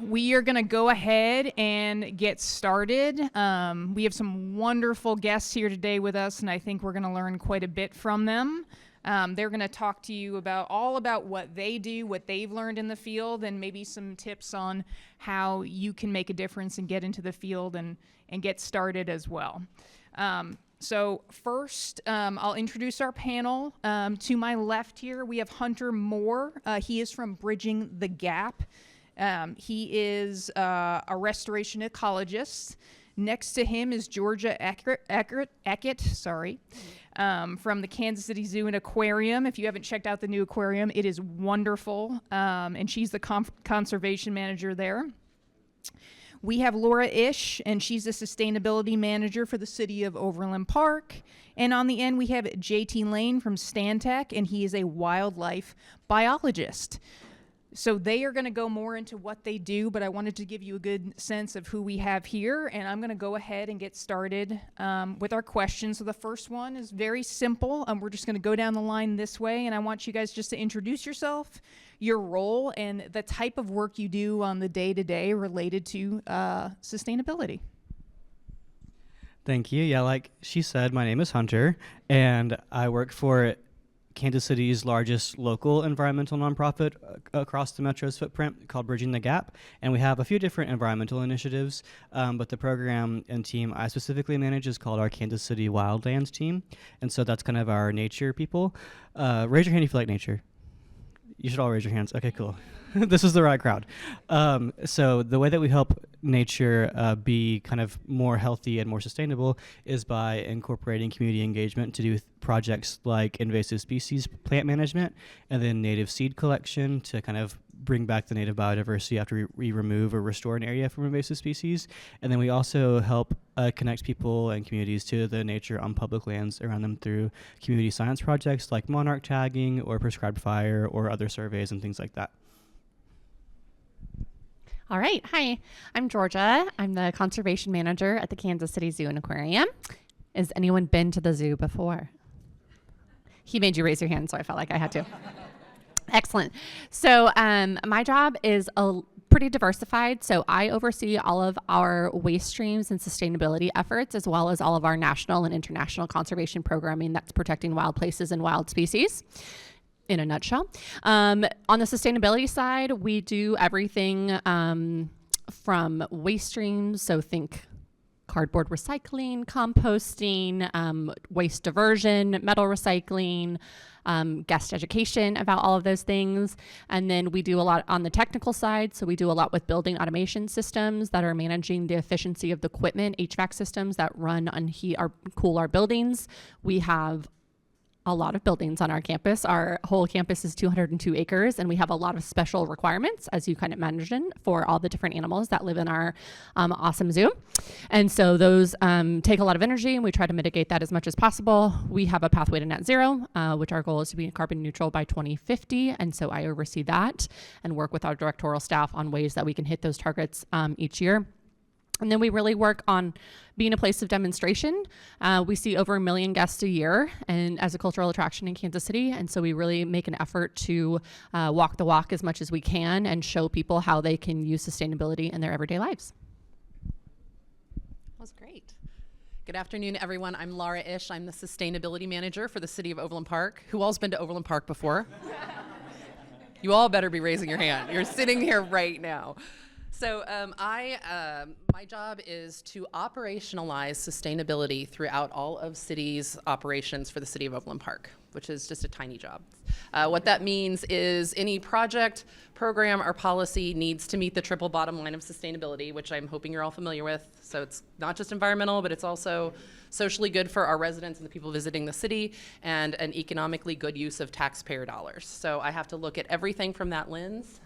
we are going to go ahead and get started. We have some wonderful guests here today with us, and I think we're going to learn quite a bit from them. They're going to talk to you all about what they do, what they've learned in the field, and maybe some tips on how you can make a difference and get into the field and get started as well. So first, I'll introduce our panel. To my left here, we have Hunter Moore. He is from Bridging the Gap. He is a restoration ecologist. Next to him is Georgia Eckert, from the Kansas City Zoo and Aquarium. If you haven't checked out the new aquarium, it is wonderful, and she's the conservation manager there. We have Laura Ish, and she's the sustainability manager for the city of Overland Park. And on the end, we have JT Lane from Stantec, and he is a wildlife biologist. So they are going to go more into what they do, but I wanted to give you a good sense of who we have here, and I'm going to go ahead and get started with our questions. So the first one is very simple. We're just going to go down the line this way, and I want you guys just to introduce yourself, your role, and the type of work you do on the day-to-day related to sustainability. Thank you. Yeah, like she said, my name is Hunter, and I work for Kansas City's largest local environmental nonprofit across the metro's footprint called Bridging the Gap. And we have a few different environmental initiatives, but the program and team I specifically manage is called our Kansas City Wildlands team. And so that's kind of our nature people. Raise your hand if you like nature. You should all raise your hands. Okay, cool. This is the right crowd. So the way that we help nature be kind of more healthy and more sustainable is by incorporating community engagement to do projects like invasive species plant management and then native seed collection to kind of bring back the native biodiversity after we remove or restore an area from invasive species. And then we also help connect people and communities to the nature on public lands around them through community science projects like monarch tagging or prescribed fire or other surveys and things like that. All right. Hi, I'm Georgia. I'm the conservation manager at the Kansas City Zoo and Aquarium. Has anyone been to the zoo before? He made you raise your hand, so I felt like I had to. Excellent. So my job is pretty diversified. So I oversee all of our waste streams and sustainability efforts, as well as all of our national and international conservation programming that's protecting wild places and wild species. In a nutshell. On the sustainability side, we do everything from waste streams, so think cardboard recycling, composting, waste diversion, metal recycling, guest education about all of those things. And then we do a lot on the technical side, so we do a lot with building automation systems that are managing the efficiency of the equipment, HVAC systems that run on cool our buildings. We have a lot of buildings on our campus. Our whole campus is 202 acres, and we have a lot of special requirements, as you kind of imagine, for all the different animals that live in our awesome zoo. And so those take a lot of energy, and we try to mitigate that as much as possible. We have a pathway to net zero, which our goal is to be carbon neutral by 2050, and so I oversee that and work with our directorial staff on ways that we can hit those targets each year. And then we really work on being a place of demonstration. We see over 1 million guests a year and as a cultural attraction in Kansas City. And so we really make an effort to walk the walk as much as we can and show people how they can use sustainability in their everyday lives. That was great. Good afternoon, everyone. I'm Laura Ish. I'm the sustainability manager for the city of Overland Park. Who all's been to Overland Park before? You all better be raising your hand. You're sitting here right now. So my job is to operationalize sustainability throughout all of city's operations for the city of Overland Park, which is just a tiny job. What that means is any project, program, or policy needs to meet the triple bottom line of sustainability, which I'm hoping you're all familiar with. So it's not just environmental, but it's also socially good for our residents and the people visiting the city, and an economically good use of taxpayer dollars. So I have to look at everything from that lens.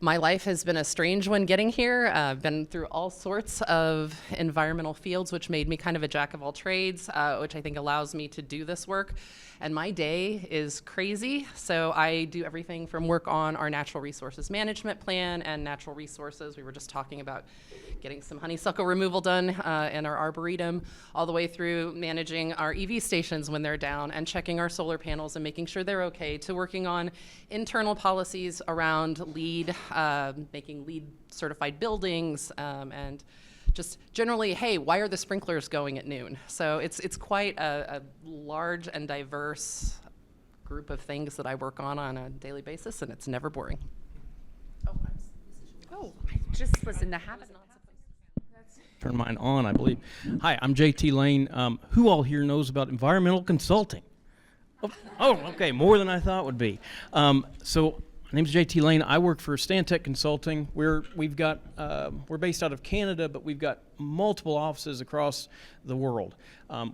My life has been a strange one getting here. I've been through all sorts of environmental fields, which made me kind of a jack of all trades, which I think allows me to do this work. And my day is crazy. So I do everything from work on our natural resources management plan and natural resources. We were just talking about getting some honeysuckle removal done in our arboretum, all the way through managing our EV stations when they're down and checking our solar panels and making sure they're okay, to working on internal policies around LEED, making LEED certified buildings, and just generally, hey, why are the sprinklers going at noon? So it's quite a large and diverse group of things that I work on a daily basis, and it's never boring. Oh, I just was in the habit. Turn mine on, I believe. Hi, I'm JT Lane. Who all here knows about environmental consulting? Oh, okay, more than I thought would be. So my name's JT Lane. I work for Stantec Consulting. We're based out of Canada, but we've got multiple offices across the world.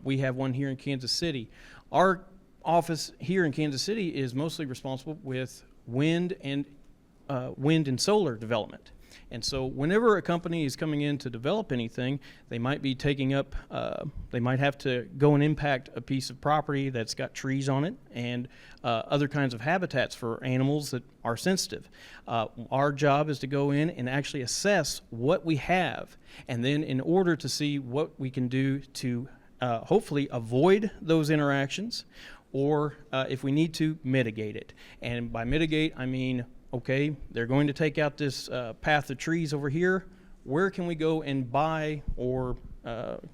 We have one here in Kansas City. Our office here in Kansas City is mostly responsible with wind and solar development. And so whenever a company is coming in to develop anything, they might be taking up, they might have to go and impact a piece of property that's got trees on it and other kinds of habitats for animals that are sensitive. Our job is to go in and actually assess what we have, and then in order to see what we can do to hopefully avoid those interactions, or if we need to, mitigate it. And by mitigate, I mean, okay, they're going to take out this path of trees over here. Where can we go and buy or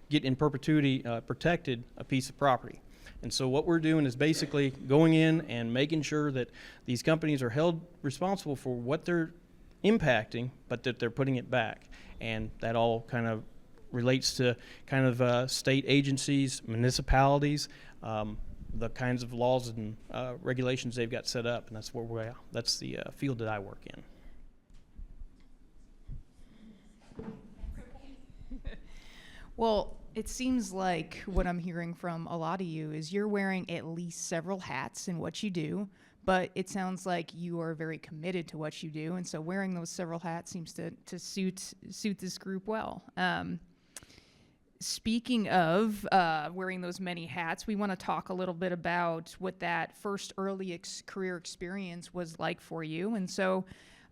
get in perpetuity protected a piece of property? And so what we're doing is basically going in and making sure that these companies are held responsible for what they're impacting, but that they're putting it back. And that all kind of relates to kind of state agencies, municipalities, the kinds of laws and regulations they've got set up, and that's the field that I work in. Well, it seems like what I'm hearing from a lot of you is you're wearing at least several hats in what you do, but it sounds like you are very committed to what you do, and so wearing those several hats seems to suit this group well. Speaking of wearing those many hats, we want to talk a little bit about what that first early career experience was like for you. And so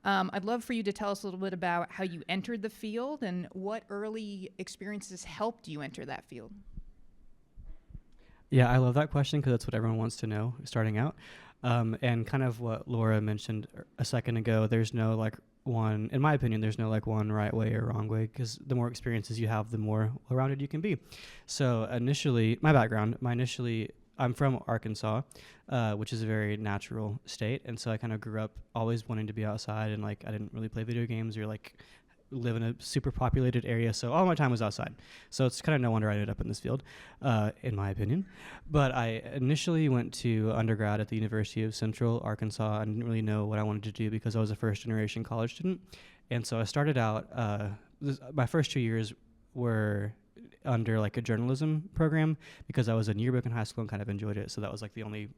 I'd love for you to tell us a little bit about how you entered the field and what early experiences helped you enter that field. Yeah, I love that question because that's what everyone wants to know starting out. And kind of what Laura mentioned a second ago, there's no in my opinion, there's no one right way or wrong way, because the more experiences you have, the more well-rounded you can be. So initially, I'm from Arkansas, which is a very natural state. And so I kind of grew up always wanting to be outside, and I didn't really play video games or live in a super populated area, so all my time was outside. So it's kind of no wonder I ended up in this field, in my opinion. But I initially went to undergrad at the University of Central Arkansas. I didn't really know what I wanted to do because I was a first-generation college student. And so I started out, my first 2 years were under a journalism program because I was in yearbook in high school and kind of enjoyed it. So that was the only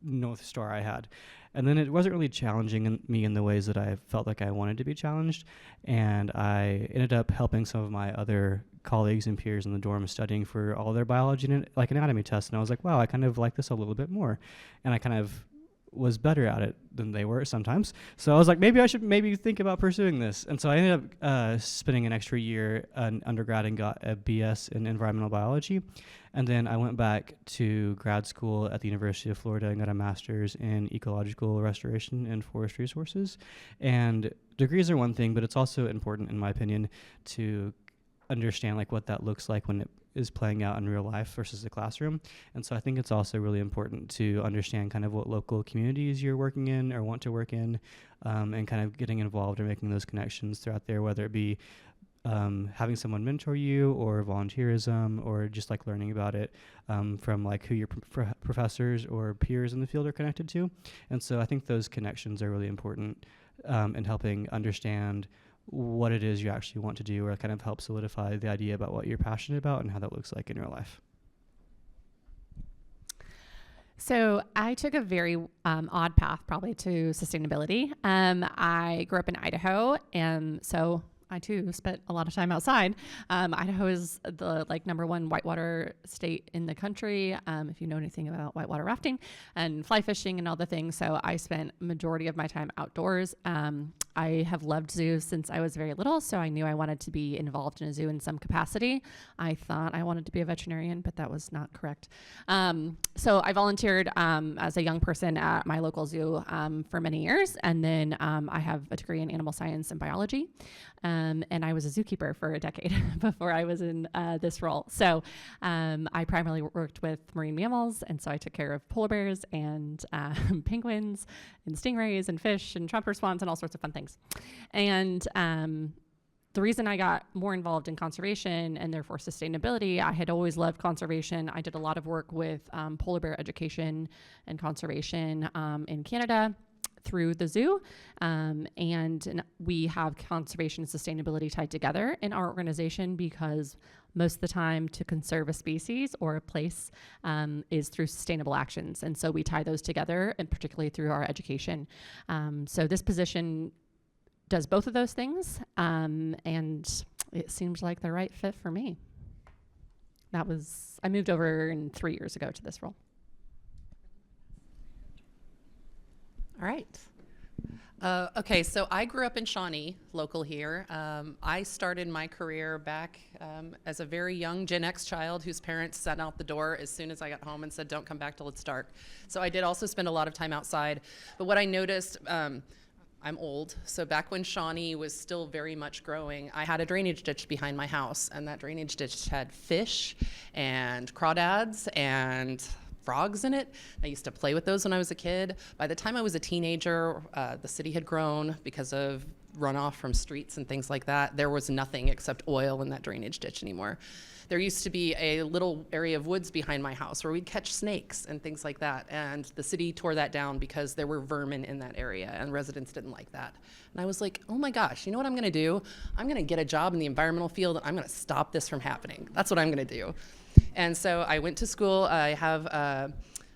North Star I had. And then it wasn't really challenging me in the ways that I felt like I wanted to be challenged. And I ended up helping some of my other colleagues and peers in the dorm studying for all their biology and anatomy tests. And I was like, wow, I kind of like this a little bit more. And I kind of was better at it than they were sometimes. So I was like, maybe I should think about pursuing this. And so I ended up spending an extra year in undergrad and got a BS in environmental biology. And then I went back to grad school at the University of Florida and got a master's in ecological restoration and forest resources. And degrees are one thing, but it's also important, in my opinion, to understand what that looks like when it is playing out in real life versus the classroom. And so I think it's also really important to understand kind of what local communities you're working in or want to work in, and kind of getting involved or making those connections throughout there, whether it be having someone mentor you or volunteerism or just learning about it from who your professors or peers in the field are connected to. And so I think those connections are really important in helping understand what it is you actually want to do, or kind of help solidify the idea about what you're passionate about and how that looks like in your life. So I took a very odd path probably to sustainability. I grew up in Idaho, and so I too spent a lot of time outside. Idaho is the number one whitewater state in the country, if you know anything about whitewater rafting and fly fishing and all the things. So I spent majority of my time outdoors. I have loved zoos since I was very little, so I knew I wanted to be involved in a zoo in some capacity. I thought I wanted to be a veterinarian, but that was not correct. So I volunteered as a young person at my local zoo for many years, and then I have a degree in animal science and biology, and I was a zookeeper for a decade before I was in this role. So I primarily worked with marine mammals, and so I took care of polar bears and penguins and stingrays and fish and trumpeter swans and all sorts of fun things. And the reason I got more involved in conservation and therefore sustainability, I had always loved conservation. I did a lot of work with polar bear education and conservation in Canada through the zoo, and we have conservation and sustainability tied together in our organization because most of the time to conserve a species or a place is through sustainable actions. And so we tie those together, and particularly through our education. So this position does both of those things, and it seems like the right fit for me. I moved over 3 years ago to this role. All right. Okay, so I grew up in Shawnee, local here. I started my career back as a very young Gen X child whose parents sent out the door as soon as I got home and said, don't come back till it's dark. So I did also spend a lot of time outside. But what I noticed, I'm old, so back when Shawnee was still very much growing, I had a drainage ditch behind my house, and that drainage ditch had fish and crawdads and frogs in it. I used to play with those when I was a kid. By the time I was a teenager, the city had grown because of runoff from streets and things like that. There was nothing except oil in that drainage ditch anymore. There used to be a little area of woods behind my house where we'd catch snakes and things like that. And the city tore that down because there were vermin in that area and residents didn't like that. And I was like, oh my gosh, you know what I'm gonna do? I'm gonna get a job in the environmental field and I'm gonna stop this from happening. That's what I'm gonna do. And so I went to school. I have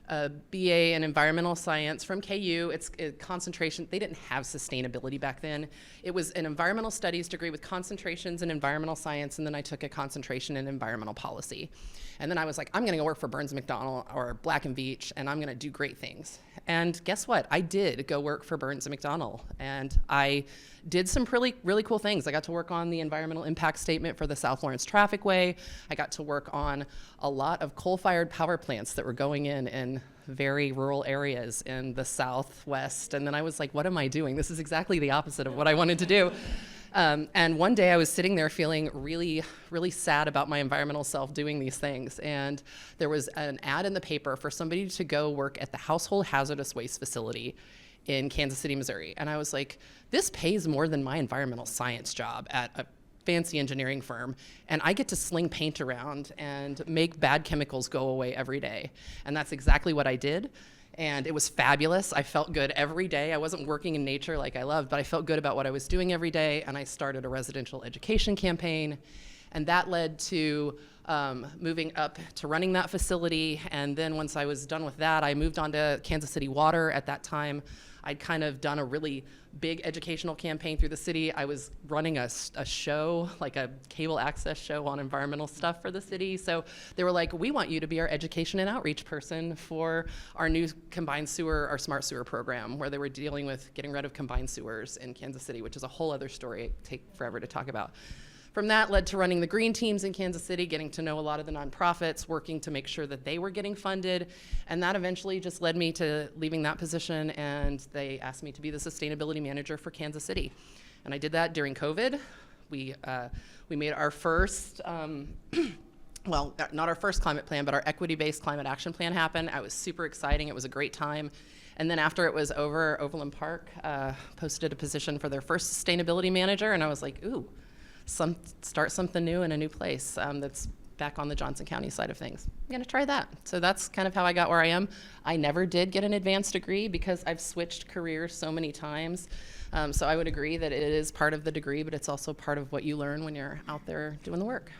a BA in environmental science from KU. It's a concentration. They didn't have sustainability back then. It was an environmental studies degree with concentrations in environmental science, and then I took a concentration in environmental policy. And then I was like, I'm gonna go work for Burns McDonnell or Black and Veatch, and I'm gonna do great things. And guess what? I did go work for Burns McDonnell, and I did some really cool things. I got to work on the environmental impact statement for the South Lawrence Trafficway. I got to work on a lot of coal-fired power plants that were going in very rural areas in the Southwest. And then I was like, what am I doing? This is exactly the opposite of what I wanted to do. And one day I was sitting there feeling really sad about my environmental self doing these things. And there was an ad in the paper for somebody to go work at the Household Hazardous Waste Facility in Kansas City, Missouri. And I was like, this pays more than my environmental science job at a fancy engineering firm, and I get to sling paint around and make bad chemicals go away every day. And that's exactly what I did. And it was fabulous. I felt good every day. I wasn't working in nature like I loved, but I felt good about what I was doing every day. And I started a residential education campaign. And that led to moving up to running that facility. And then once I was done with that, I moved on to Kansas City Water. At that time, I'd kind of done a really big educational campaign through the city. I was running a show, like a cable access show on environmental stuff for the city. So they were like, we want you to be our education and outreach person for our new combined sewer, our smart sewer program, where they were dealing with getting rid of combined sewers in Kansas City, which is a whole other story. It'd take forever to talk about. From that led to running the green teams in Kansas City, getting to know a lot of the nonprofits, working to make sure that they were getting funded. And that eventually just led me to leaving that position, and they asked me to be the sustainability manager for Kansas City. And I did that during COVID. We made our first, well, not our first climate plan, but our equity-based climate action plan happen. It was super exciting. It was a great time. And then after it was over, Overland Park posted a position for their first sustainability manager, and I was like, ooh, start something new in a new place that's back on the Johnson County side of things. I'm gonna try that. So that's kind of how I got where I am. I never did get an advanced degree because I've switched careers so many times. So I would agree that it is part of the degree, but it's also part of what you learn when you're out there doing the work.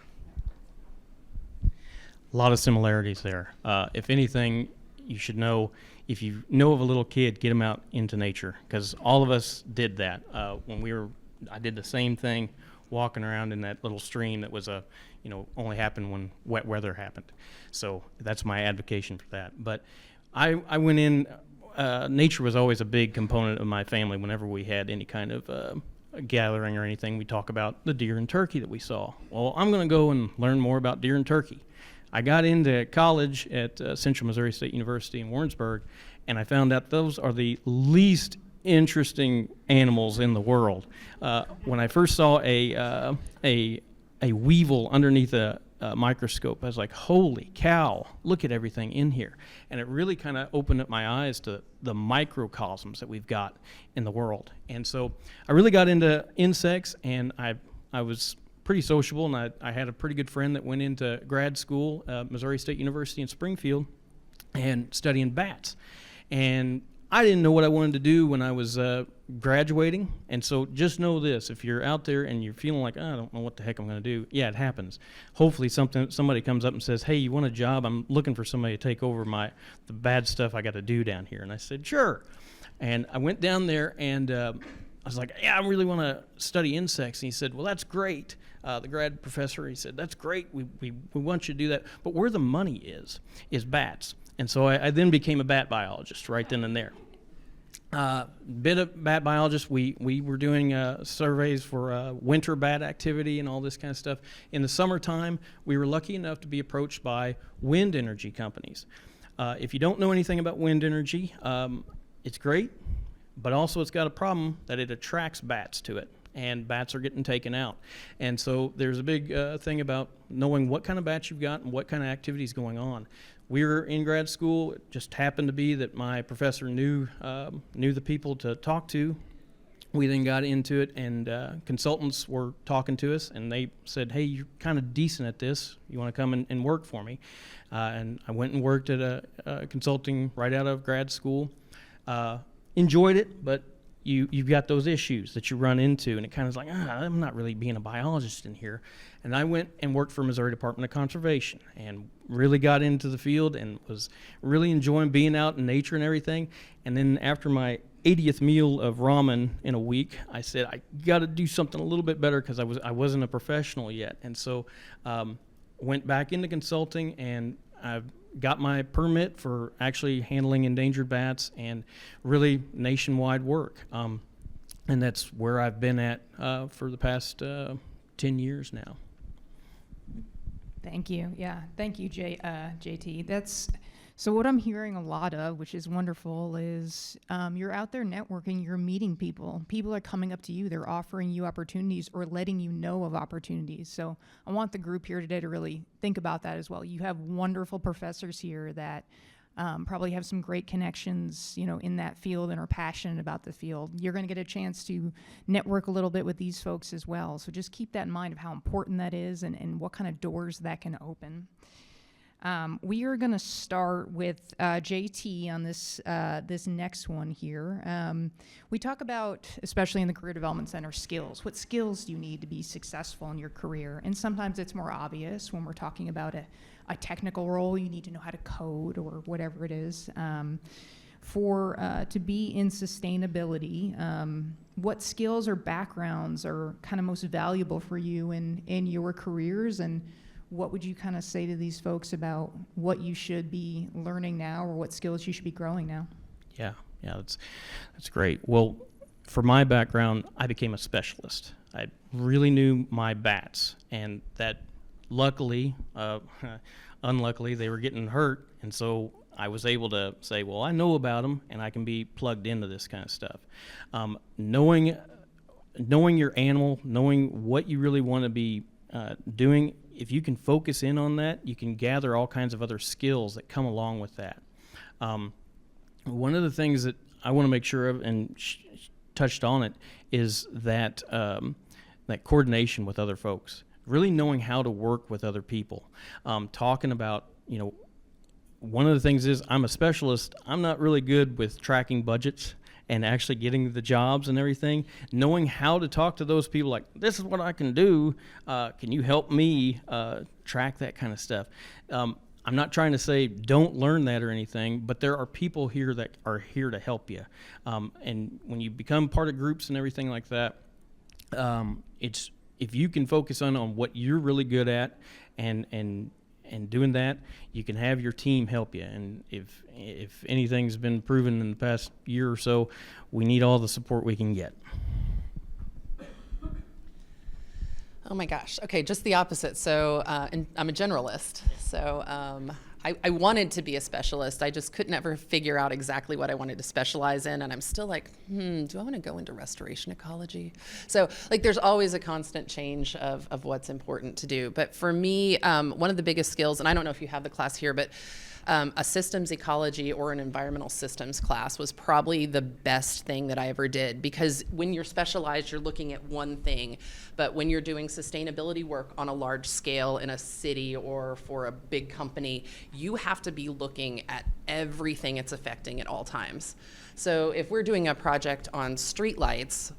A lot of similarities there. If anything, you should know, if you know of a little kid, get them out into nature, because all of us did that. I did the same thing, walking around in that little stream that was only happened when wet weather happened. So that's my advocation for that. But I went in nature was always a big component of my family. Whenever we had any kind of a gathering or anything, we talk about the deer and turkey that we saw. Well, I'm going to go and learn more about deer and turkey. I got into college at Central Missouri State University in Warrensburg, and I found out those are the least interesting animals in the world. When I first saw a weevil underneath a microscope, I was like, holy cow, look at everything in here. And it really kind of opened up my eyes to the microcosms that we've got in the world. And so I really got into insects, and I was pretty sociable, and I had a pretty good friend that went into grad school, Missouri State University in Springfield, and studying bats. And I didn't know what I wanted to do when I was graduating, and so just know this: if you're out there and you're feeling like, I don't know what the heck I'm going to do, yeah, it happens. Hopefully somebody comes up and says, hey, you want a job? I'm looking for somebody to take over the bad stuff I got to do down here. And I said, sure. And I went down there, and I was like, yeah, I really want to study insects. And he said, well, that's great. The grad professor, he said, that's great. We want you to do that. But where the money is bats. And so I then became a bat biologist right then and there. Bit of bat biologist. We were doing surveys for winter bat activity and all this kind of stuff. In the summertime, we were lucky enough to be approached by wind energy companies. If you don't know anything about wind energy, it's great, but also it's got a problem that it attracts bats to it, and bats are getting taken out. And so there's a big thing about knowing what kind of bats you've got and what kind of activity is going on. We were in grad school. It just happened to be that my professor knew the people to talk to. We then got into it, and consultants were talking to us, and they said, hey, you're kind of decent at this. You want to come and work for me? And I went and worked at a consulting right out of grad school. Enjoyed it, but you've got those issues that you run into, and it kind of is like, I'm not really being a biologist in here. And I went and worked for Missouri Department of Conservation and really got into the field and was really enjoying being out in nature and everything. And then after my 80th meal of ramen in a week, I said, I got to do something a little bit better because I wasn't a professional yet. And so went back into consulting, and I've got my permit for actually handling endangered bats and really nationwide work. And that's where I've been at for the past 10 years now. Thank you. Yeah, thank you, JT. So what I'm hearing a lot of, which is wonderful, is you're out there networking, you're meeting people. People are coming up to you, they're offering you opportunities or letting you know of opportunities. So I want the group here today to really think about that as well. You have wonderful professors here that probably have some great connections, in that field and are passionate about the field. You're going to get a chance to network a little bit with these folks as well. So just keep that in mind of how important that is and what kind of doors that can open. We are going to start with JT on this next one here. We talk about, especially in the Career Development Center, skills. What skills do you need to be successful in your career? And sometimes it's more obvious when we're talking about a technical role. You need to know how to code or whatever it is. To be in sustainability, what skills or backgrounds are kind of most valuable for you in your careers, and what would you kind of say to these folks about what you should be learning now or what skills you should be growing now? Yeah, that's great. Well, for my background, I became a specialist. I really knew my bats, and that luckily, unluckily, they were getting hurt, and so I was able to say, well, I know about them, and I can be plugged into this kind of stuff. Knowing your animal, knowing what you really want to be doing, if you can focus in on that, you can gather all kinds of other skills that come along with that. One of the things that I want to make sure of, and touched on it, is that that coordination with other folks. Really knowing how to work with other people. Talking about, one of the things is I'm a specialist. I'm not really good with tracking budgets and actually getting the jobs and everything. Knowing how to talk to those people, like, this is what I can do. Can you help me track that kind of stuff? I'm not trying to say don't learn that or anything, but there are people here that are here to help you. And when you become part of groups and everything like that, it's if you can focus on what you're really good at and And doing that, you can have your team help you. And if anything's been proven in the past year or so, we need all the support we can get. Oh my gosh. Okay, just the opposite. So and I'm a generalist. So I wanted to be a specialist. I just couldn't ever figure out exactly what I wanted to specialize in. And I'm still like, do I want to go into restoration ecology? So like there's always a constant change of what's important to do. But for me, one of the biggest skills, and I don't know if you have the class here, but a systems ecology or an environmental systems class was probably the best thing that I ever did, because when you're specialized, you're looking at one thing. But when you're doing sustainability work on a large scale in a city or for a big company, you have to be looking at everything it's affecting at all times. So if we're doing a project on streetlights,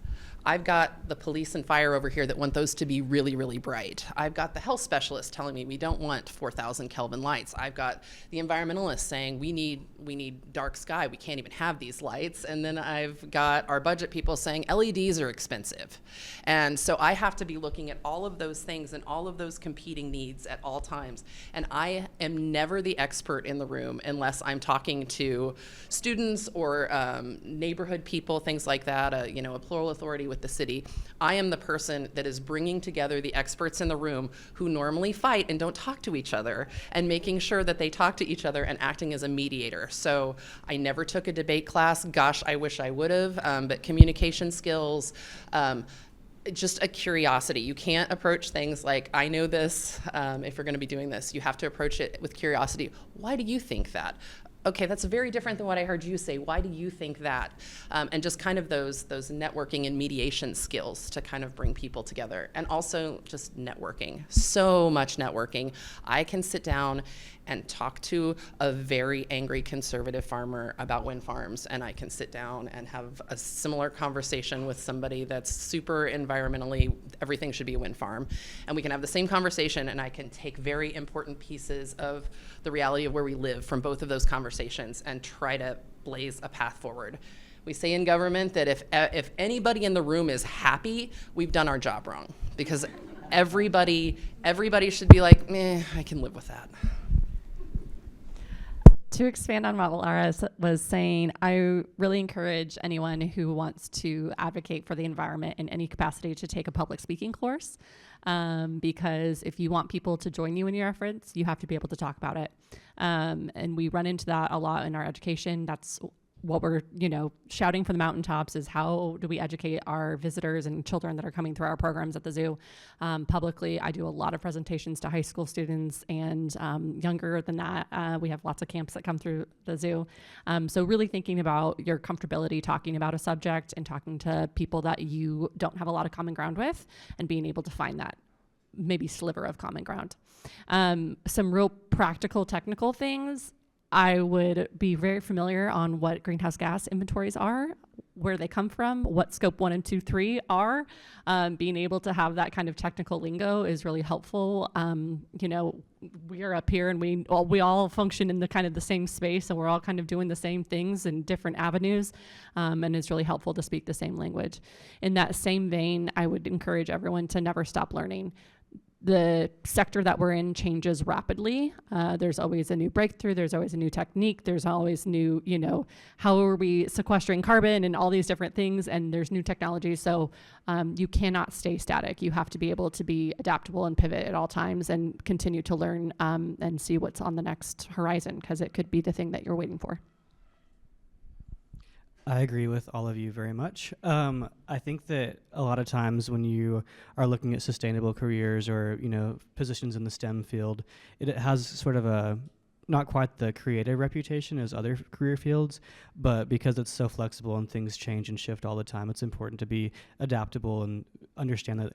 I've got the police and fire over here that want those to be really, really bright. I've got the health specialist telling me we don't want 4,000 Kelvin lights. I've got the environmentalist saying we need dark sky. We can't even have these lights. And then I've got our budget people saying LEDs are expensive. And so I have to be looking at all of those things and all of those competing needs at all times. And I am never the expert in the room unless I'm talking to students or neighborhood people, things like that, a plural authority with the city. I am the person that is bringing together the experts in the room who normally fight and don't talk to each other, and making sure that they talk to each other and acting as a mediator. So I never took a debate class. Gosh, I wish I would have, but communication skills, just a curiosity. You can't approach things like, I know this, if you're gonna be doing this. You have to approach it with curiosity. Why do you think that? Okay, that's very different than what I heard you say. Why do you think that? And just kind of those networking and mediation skills to kind of bring people together. And also just networking, so much networking. I can sit down and talk to a very angry conservative farmer about wind farms, and I can sit down and have a similar conversation with somebody that's super environmentally, everything should be a wind farm. And we can have the same conversation, and I can take very important pieces of the reality of where we live from both of those conversations and try to blaze a path forward. We say in government that if anybody in the room is happy, we've done our job wrong, because everybody should be like, I can live with that. To expand on what Laura was saying, I really encourage anyone who wants to advocate for the environment in any capacity to take a public speaking course, because if you want people to join you in your efforts, you have to be able to talk about it. And we run into that a lot in our education. That's what we're, shouting from the mountaintops is, how do we educate our visitors and children that are coming through our programs at the zoo publicly. I do a lot of presentations to high school students and younger than that. We have lots of camps that come through the zoo. So really thinking about your comfortability talking about a subject and talking to people that you don't have a lot of common ground with, and being able to find that maybe sliver of common ground. Some real practical technical things. I would be very familiar on what greenhouse gas inventories are, where they come from, what scope 1 and 2, 3 are. Being able to have that kind of technical lingo is really helpful. We are up here and we all function in the kind of the same space, and we're all kind of doing the same things in different avenues, and it's really helpful to speak the same language. In that same vein, I would encourage everyone to never stop learning. The sector that we're in changes rapidly. There's always a new breakthrough. There's always a new technique. There's always new, how are we sequestering carbon and all these different things, and there's new technology. So you cannot stay static. You have to be able to be adaptable and pivot at all times and continue to learn and see what's on the next horizon, because it could be the thing that you're waiting for. I agree with all of you very much. I think that a lot of times when you are looking at sustainable careers or, positions in the STEM field, it has sort of a, not quite the creative reputation as other career fields, but because it's so flexible and things change and shift all the time, it's important to be adaptable and understand that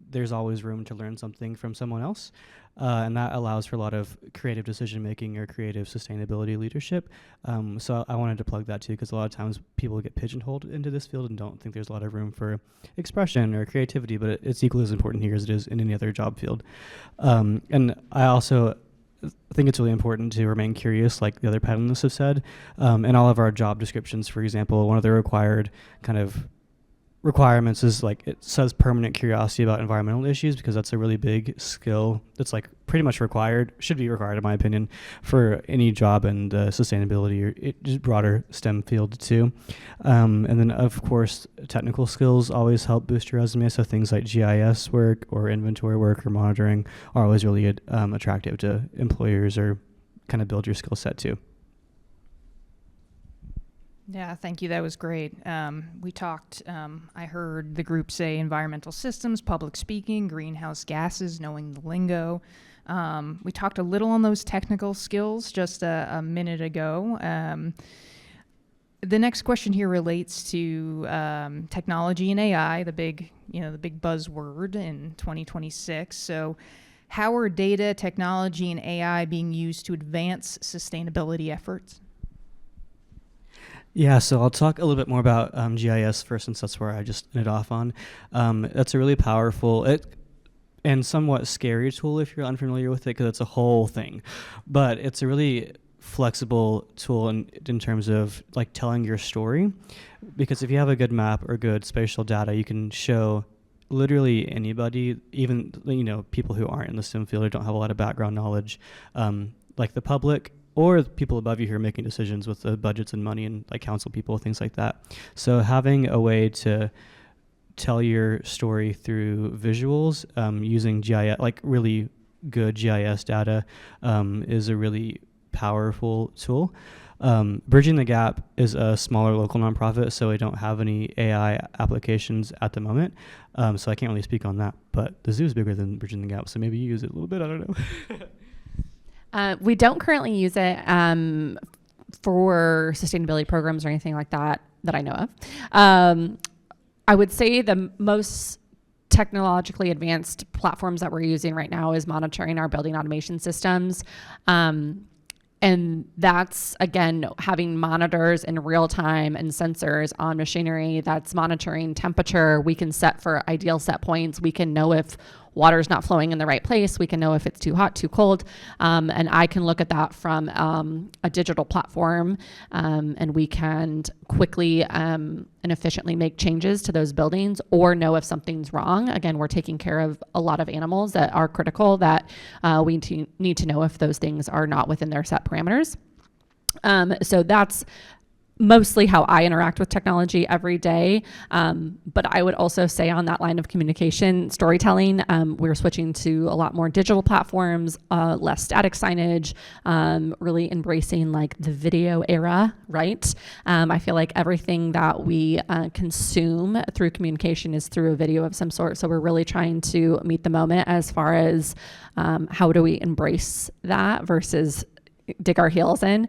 there's always room to learn something from someone else. And that allows for a lot of creative decision making or creative sustainability leadership. So I wanted to plug that too, because a lot of times people get pigeonholed into this field and don't think there's a lot of room for expression or creativity, but it's equally as important here as it is in any other job field. And I also think it's really important to remain curious, like the other panelists have said. In all of our job descriptions, for example, one of the required kind of requirements is like it says permanent curiosity about environmental issues, because that's a really big skill that's like pretty much required, should be required in my opinion, for any job in the sustainability or just broader STEM field too. And then of course technical skills always help boost your resume, so things like GIS work or inventory work or monitoring are always really attractive to employers, or kind of build your skill set too. Yeah, thank you. That was great. We talked, I heard the group say environmental systems, public speaking, greenhouse gases, knowing the lingo. We talked a little on those technical skills just a minute ago. The next question here relates to technology and AI, the big buzzword in 2026. So how are data, technology, and AI being used to advance sustainability efforts? Yeah, so I'll talk a little bit more about GIS first, since that's where I just ended off on. That's a really powerful and somewhat scary tool if you're unfamiliar with it, because it's a whole thing. But it's a really flexible tool in terms of like telling your story, because if you have a good map or good spatial data, you can show literally anybody, even people who aren't in the STEM field or don't have a lot of background knowledge, like the public, or people above you who are making decisions with the budgets and money, and like council people, things like that. So having a way to tell your story through visuals using GIS, like really good GIS data, is a really powerful tool. Bridging the Gap is a smaller local nonprofit, so we don't have any AI applications at the moment. So I can't really speak on that, but the zoo is bigger than Bridging the Gap, so maybe you use it a little bit, I don't know. We don't currently use it for sustainability programs or anything like that I know of. I would say the most technologically advanced platforms that we're using right now is monitoring our building automation systems. And that's, again, having monitors in real time and sensors on machinery that's monitoring temperature. We can set for ideal set points. We can know if water's not flowing in the right place. We can know if it's too hot, too cold. And I can look at that from a digital platform, and we can quickly and efficiently make changes to those buildings or know if something's wrong. Again, we're taking care of a lot of animals that are critical, that we need to know if those things are not within their set parameters. So that's mostly how I interact with technology every day. But I would also say on that line of communication, storytelling, we're switching to a lot more digital platforms, less static signage, really embracing like the video era, right? I feel like everything that we consume through communication is through a video of some sort. So we're really trying to meet the moment as far as how do we embrace that versus dig our heels in,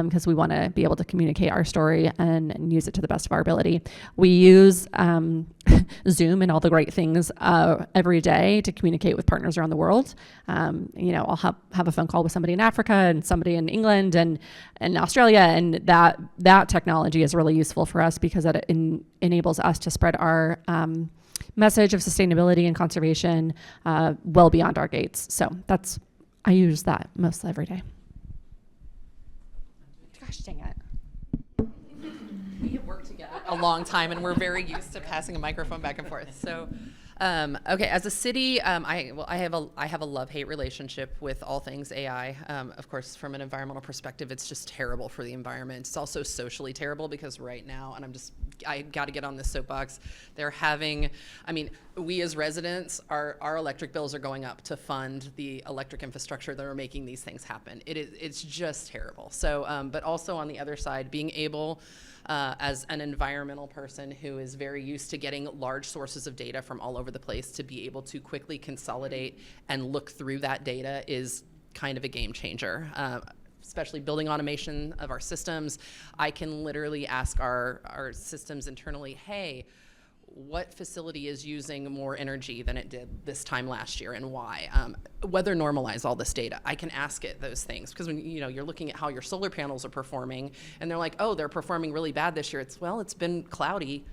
because we want to be able to communicate our story and use it to the best of our ability. We use Zoom and all the great things every day to communicate with partners around the world. I'll have a phone call with somebody in Africa and somebody in England and Australia, and that technology is really useful for us because it enables us to spread our message of sustainability and conservation well beyond our gates. So I use that mostly every day. Gosh dang it. We have worked together a long time, and we're very used to passing a microphone back and forth. So, okay, as a city, I have a love-hate relationship with all things AI. Of course, from an environmental perspective, it's just terrible for the environment. It's also socially terrible because right now, and I got to get on this soapbox. We as residents, our electric bills are going up to fund the electric infrastructure that are making these things happen. It's just terrible. So, but also on the other side, being able, as an environmental person who is very used to getting large sources of data from all over the place, to be able to quickly consolidate and look through that data is kind of a game changer. Especially building automation of our systems, I can literally ask our systems internally, hey, what facility is using more energy than it did this time last year and why? Weather normalize all this data. I can ask it those things because when you're looking at how your solar panels are performing and they're like, oh, they're performing really bad this year. It's been cloudy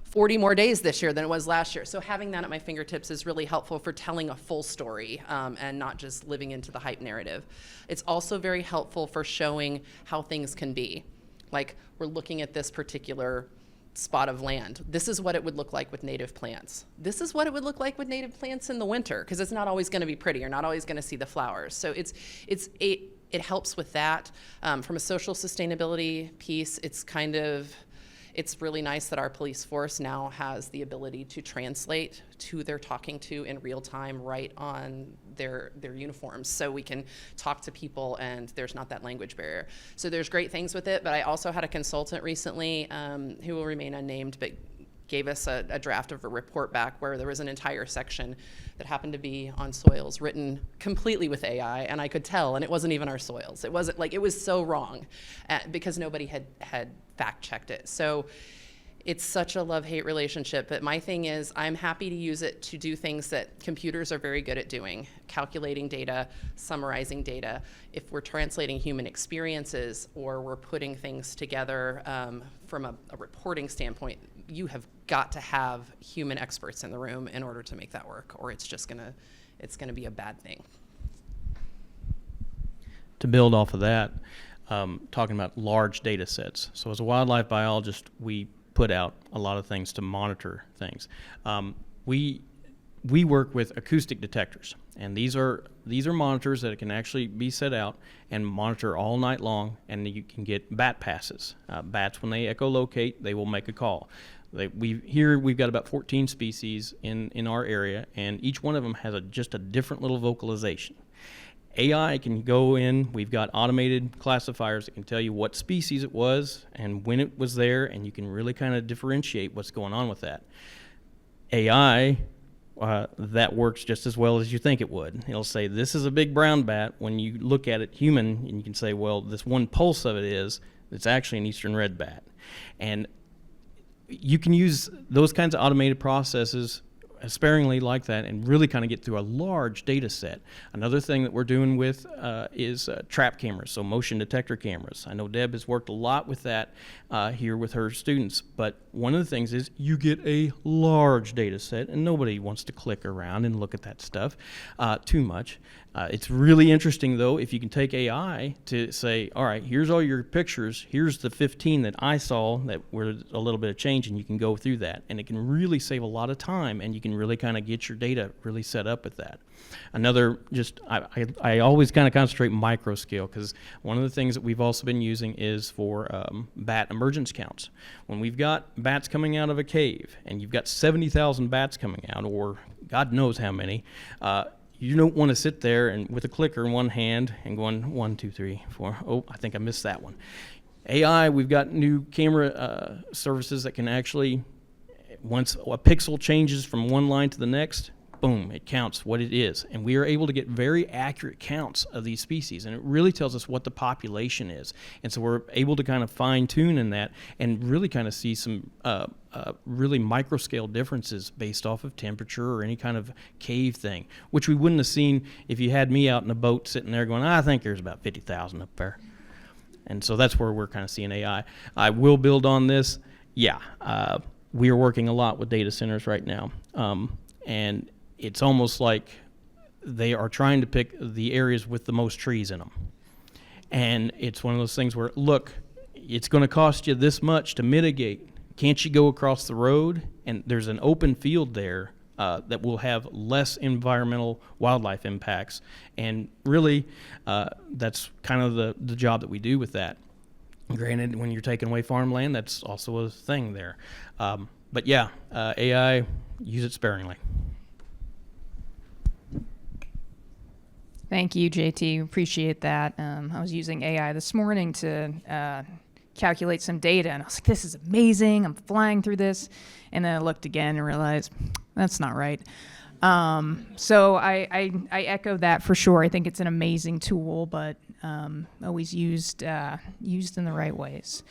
40 more days this year than it was last year. So having that at my fingertips is really helpful for telling a full story and not just living into the hype narrative. It's also very helpful for showing how things can be. Like we're looking at this particular spot of land. This is what it would look like with native plants. This is what it would look like with native plants in the winter, because it's not always going to be pretty. You're not always going to see the flowers. So it helps with that. From a social sustainability piece, it's really nice that our police force now has the ability to translate who they're talking to in real time right on their uniforms, so we can talk to people and there's not that language barrier. So there's great things with it, but I also had a consultant recently who will remain unnamed, but gave us a draft of a report back where there was an entire section that happened to be on soils written completely with AI, and I could tell, and it wasn't even our soils. It wasn't like, it was so wrong because nobody had fact checked it. So it's such a love-hate relationship, but my thing is I'm happy to use it to do things that computers are very good at doing: calculating data, summarizing data. If we're translating human experiences or we're putting things together from a reporting standpoint, you have got to have human experts in the room in order to make that work, or it's just gonna be a bad thing. To build off of that, talking about large data sets. So as a wildlife biologist, we put out a lot of things to monitor things. We work with acoustic detectors, and these are monitors that can actually be set out and monitor all night long, and you can get bat passes. Bats, when they echolocate, they will make a call. We've got about 14 species in our area, and each one of them has just a different little vocalization. AI can go in, we've got automated classifiers that can tell you what species it was and when it was there, and you can really kind of differentiate what's going on with that. AI, that works just as well as you think it would. It'll say, this is a big brown bat. When you look at it human, and you can say, well, this one pulse of it's actually an eastern red bat. And you can use those kinds of automated processes sparingly like that and really kind of get through a large data set. Another thing that we're doing with is trap cameras, so motion detector cameras. I know Deb has worked a lot with that here with her students, but one of the things is you get a large data set, and nobody wants to click around and look at that stuff too much. It's really interesting, though, if you can take AI to say, all right, here's all your pictures, here's the 15 that I saw that were a little bit of change, and you can go through that. And it can really save a lot of time, and you can really kind of get your data really set up with that. Another, I always kind of concentrate micro scale, because one of the things that we've also been using is for bat emergence counts. When we've got bats coming out of a cave, and you've got 70,000 bats coming out, or God knows how many, you don't want to sit there and with a clicker in one hand and going 1, 2, 3, 4. Oh, I think I missed that one. AI, we've got new camera services that can actually, once a pixel changes from one line to the next, boom, it counts what it is. And we are able to get very accurate counts of these species, and it really tells us what the population is. And so we're able to kind of fine tune in that and really kind of see some really micro scale differences based off of temperature or any kind of cave thing, which we wouldn't have seen if you had me out in a boat sitting there going, I think there's about 50,000 up there. And so that's where we're kind of seeing AI. I will build on this. Yeah, we are working a lot with data centers right now. And it's almost like they are trying to pick the areas with the most trees in them. And it's one of those things where, look, it's going to cost you this much to mitigate. Can't you go across the road? And there's an open field there that will have less environmental wildlife impacts. And really, that's kind of the job that we do with that. Granted, when you're taking away farmland, that's also a thing there. But yeah, AI, use it sparingly. Thank you, JT. Appreciate that. I was using AI this morning to calculate some data, and I was like, this is amazing. I'm flying through this. And then I looked again and realized that's not right. So I echo that for sure. I think it's an amazing tool, but always used in the right ways.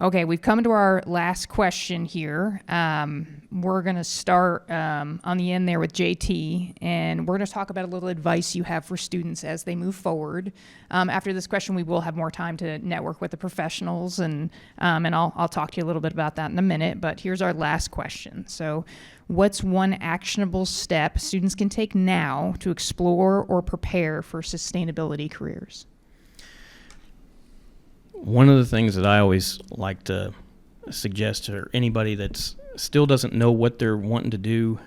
Okay, we've come to our last question here. We're going to start on the end there with JT, and we're going to talk about a little advice you have for students as they move forward. After this question, we will have more time to network with the professionals, and I'll talk to you a little bit about that in a minute, but here's our last question. So what's one actionable step students can take now to explore or prepare for sustainability careers? One of the things that I always like to suggest to anybody that's still doesn't know what they're wanting to do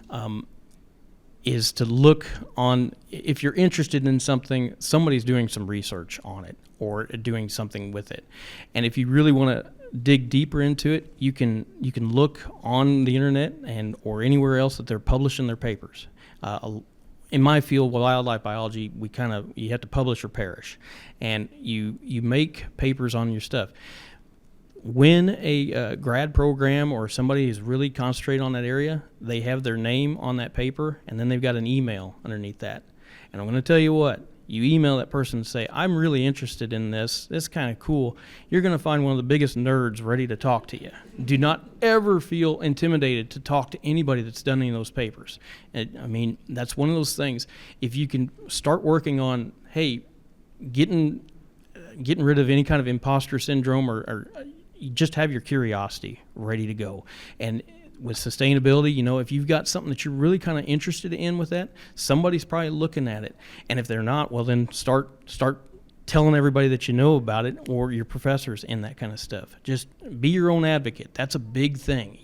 is to look on, if you're interested in something, somebody's doing some research on it or doing something with it. And if you really want to dig deeper into it, you can look on the internet and or anywhere else that they're publishing their papers. In my field, wildlife biology, you have to publish or perish, and you make papers on your stuff. When a grad program or somebody is really concentrated on that area, they have their name on that paper, and then they've got an email underneath that. And I'm going to tell you what, you email that person and say, I'm really interested in this. This is kind of cool. You're going to find one of the biggest nerds ready to talk to you. Do not ever feel intimidated to talk to anybody that's done any of those papers. That's one of those things. If you can start working on, hey, getting rid of any kind of imposter syndrome or you just have your curiosity ready to go. And with sustainability, if you've got something that you're really kind of interested in with that, somebody's probably looking at it. And if they're not, well, then start telling everybody that you know about it or your professors and that kind of stuff. Just be your own advocate. That's a big thing.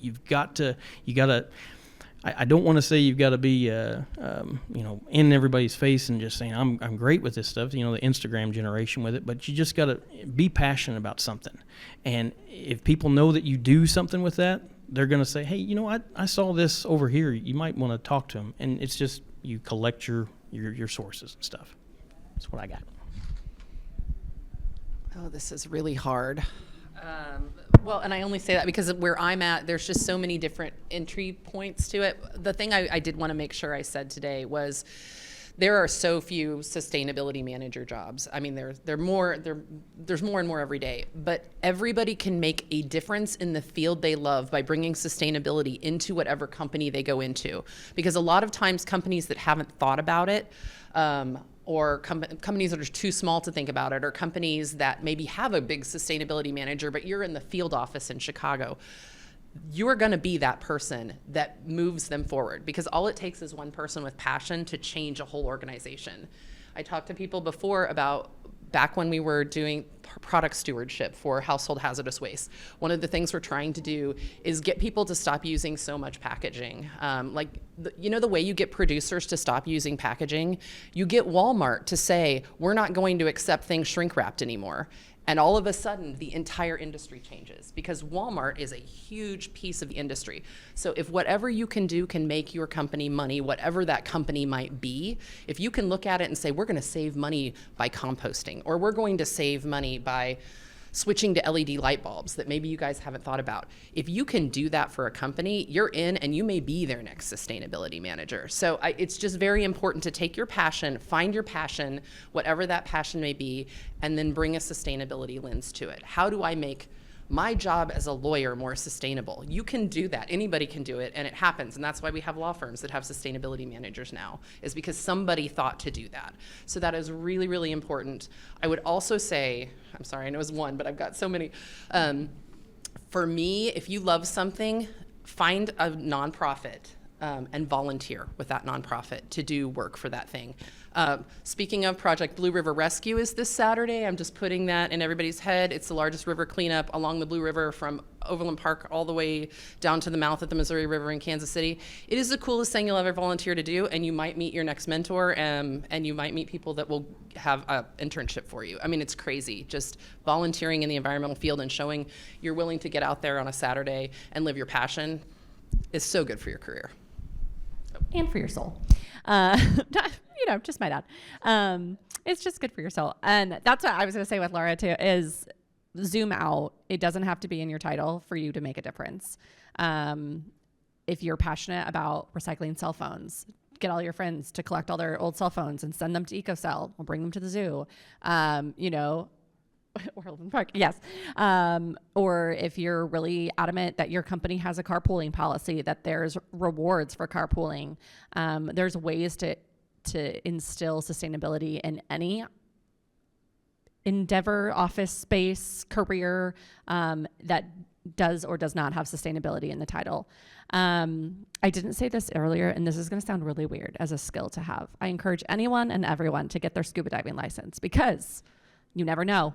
I don't want to say you've got to be, in everybody's face and just saying, I'm great with this stuff, the Instagram generation with it, but you just got to be passionate about something. And if people know that you do something with that, they're going to say, hey, I saw this over here. You might want to talk to them. And it's just, you collect your sources and stuff. That's what I got. Oh, this is really hard. Well, and I only say that because where I'm at, there's just so many different entry points to it. The thing I did want to make sure I said today was there are so few sustainability manager jobs. I mean, there's more and more every day, but everybody can make a difference in the field they love by bringing sustainability into whatever company they go into. Because a lot of times companies that haven't thought about it, or companies that are too small to think about it, or companies that maybe have a big sustainability manager, but you're in the field office in Chicago, you're going to be that person that moves them forward, because all it takes is one person with passion to change a whole organization. I talked to people before about back when we were doing product stewardship for household hazardous waste. One of the things we're trying to do is get people to stop using so much packaging. The way you get producers to stop using packaging, you get Walmart to say, we're not going to accept things shrink wrapped anymore. And all of a sudden, the entire industry changes, because Walmart is a huge piece of the industry. So if whatever you can do can make your company money, whatever that company might be, if you can look at it and say, we're going to save money by composting, or we're going to save money by switching to LED light bulbs that maybe you guys haven't thought about. If you can do that for a company, you're in, and you may be their next sustainability manager. So it's just very important to take your passion, find your passion, whatever that passion may be, and then bring a sustainability lens to it. How do I make my job as a lawyer more sustainable? You can do that. Anybody can do it, and it happens. And that's why we have law firms that have sustainability managers now, is because somebody thought to do that. So that is really, really important. I would also say, I'm sorry, I know it's one, but I've got so many. For me, if you love something, find a nonprofit and volunteer with that nonprofit to do work for that thing. Speaking of, Project Blue River Rescue is this Saturday. I'm just putting that in everybody's head. It's the largest river cleanup along the Blue River from Overland Park all the way down to the mouth of the Missouri River in Kansas City. It is the coolest thing you'll ever volunteer to do, and you might meet your next mentor, and you might meet people that will have an internship for you. I mean, it's crazy. Just volunteering in the environmental field and showing you're willing to get out there on a Saturday and live your passion is so good for your career. And for your soul. Just might add. It's just good for your soul. And that's what I was going to say with Laura too, is zoom out. It doesn't have to be in your title for you to make a difference. If you're passionate about recycling cell phones, get all your friends to collect all their old cell phones and send them to EcoCell. We'll bring them to the zoo. Overland Park, yes. Or if you're really adamant that your company has a carpooling policy, that there's rewards for carpooling. There's ways to instill sustainability in any endeavor, office space, career that does or does not have sustainability in the title. I didn't say this earlier, and this is going to sound really weird as a skill to have. I encourage anyone and everyone to get their scuba diving license, because you never know.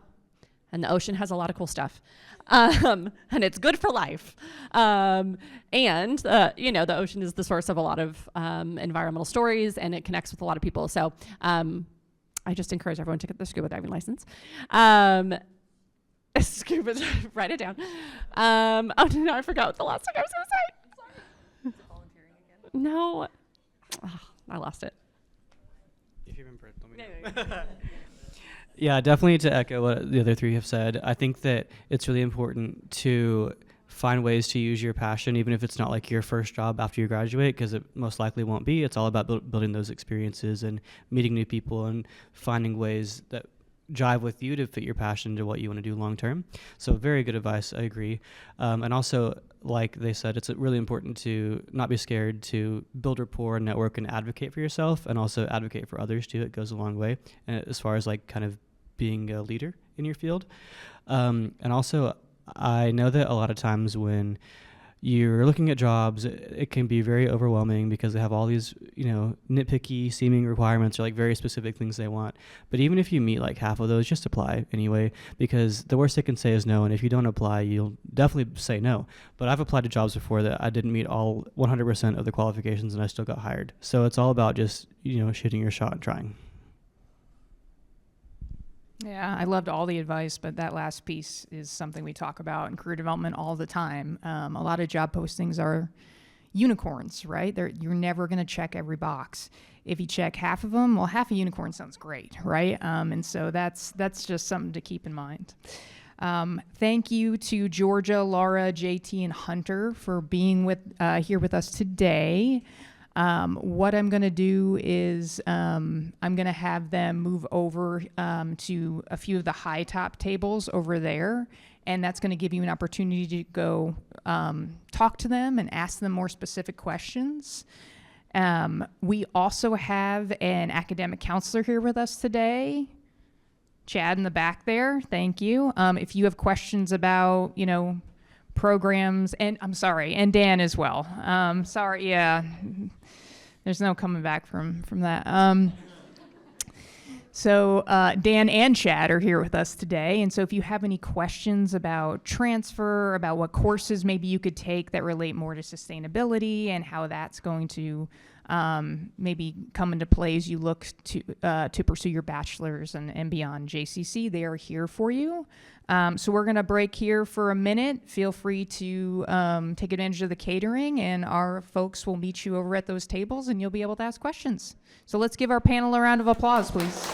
And the ocean has a lot of cool stuff. And it's good for life. And the ocean is the source of a lot of environmental stories, and it connects with a lot of people. So I just encourage everyone to get the scuba diving license. Scuba, write it down. Oh, no, I forgot what the last thing I was going to say. Is it volunteering again? No. Oh, I lost it. If you remember it, let me know. Yeah, definitely to echo what the other three have said. I think that it's really important to find ways to use your passion, even if it's not like your first job after you graduate, because it most likely won't be. It's all about building those experiences and meeting new people and finding ways that jive with you to fit your passion to what you want to do long term. So very good advice. I agree. And also, like they said, it's really important to not be scared to build rapport, network, and advocate for yourself, and also advocate for others too. It goes a long way as far as like kind of being a leader in your field. And also, I know that a lot of times when you're looking at jobs, it can be very overwhelming because they have all these, nitpicky seeming requirements or like very specific things they want. But even if you meet like half of those, just apply anyway, because the worst they can say is no. And if you don't apply, you'll definitely say no. But I've applied to jobs before that I didn't meet all 100% of the qualifications and I still got hired. So it's all about just, shooting your shot and trying. Yeah, I loved all the advice, but that last piece is something we talk about in career development all the time. A lot of job postings are unicorns, right? You're never going to check every box. If you check half of them, well, half a unicorn sounds great, right? And so that's just something to keep in mind. Thank you to Georgia, Laura, JT, and Hunter for being here with us today. What I'm going to do is I'm going to have them move over to a few of the high top tables over there, and that's going to give you an opportunity to go talk to them and ask them more specific questions. We also have an academic counselor here with us today. Chad in the back there, thank you. If you have questions about, programs, and I'm sorry, and Dan as well. Sorry, yeah. There's no coming back from that. So Dan and Chad are here with us today. And so if you have any questions about transfer, about what courses maybe you could take that relate more to sustainability and how that's going to maybe come into play as you look to pursue your bachelor's and beyond JCC, they are here for you. So we're going to break here for a minute. Feel free to take advantage of the catering, and our folks will meet you over at those tables, and you'll be able to ask questions. So let's give our panel a round of applause, please.